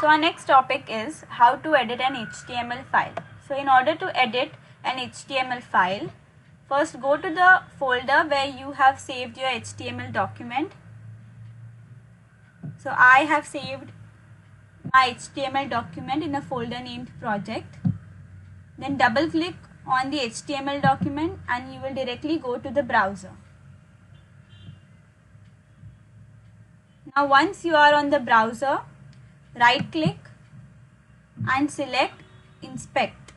So our next topic is how to edit an HTML file. So in order to edit an HTML file, first go to the folder where you have saved your HTML document. So I have saved my HTML document in a folder named project. Then double click on the HTML document and you will directly go to the browser. Now once you are on the browser, right click and select inspect.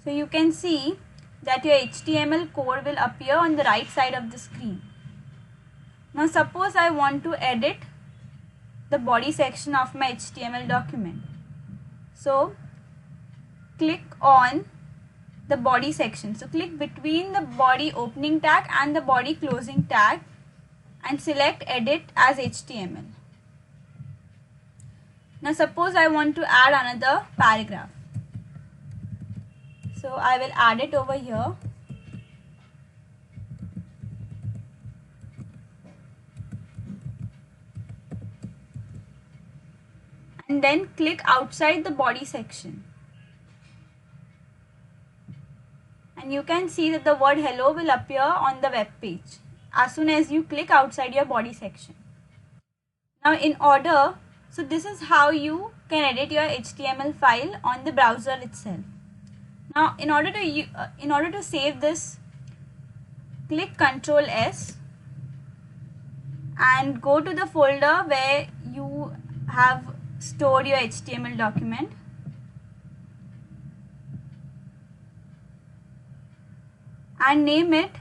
So you can see that your HTML code will appear on the right side of the screen. Now suppose I want to edit the body section of my HTML document. So click on the body section. So click between the body opening tag and the body closing tag and select edit as HTML. Now suppose I want to add another paragraph. So I will add it over here. And then click outside the body section. And you can see that the word hello will appear on the web page as soon as you click outside your body section. Now so this is how you can edit your HTML file on the browser itself. Now in order to save this, click Ctrl S and go to the folder where you have stored your HTML document. And name it.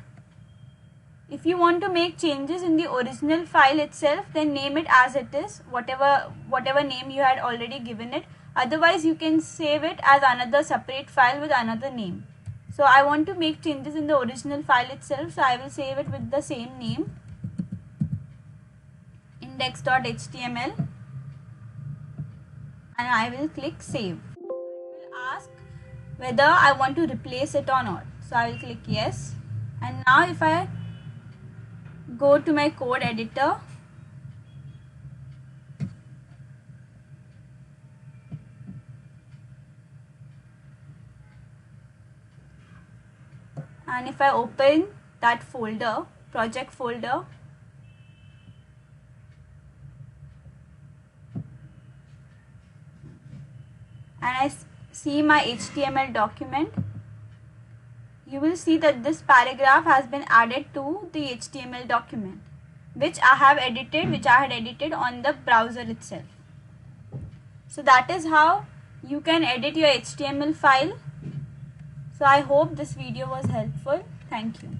If you want to make changes in the original file itself, then name it as it is, whatever name you had already given it. Otherwise, you can save it as another separate file with another name. So I want to make changes in the original file itself, so I will save it with the same name, index.html, and I will click save. It will ask whether I want to replace it or not. So I will click yes. And now if I go to my code editor, and if I open that folder, project folder, and I see my HTML document, you will see that this paragraph has been added to the HTML document, which I had edited on the browser itself. So that is how you can edit your HTML file. So I hope this video was helpful. Thank you.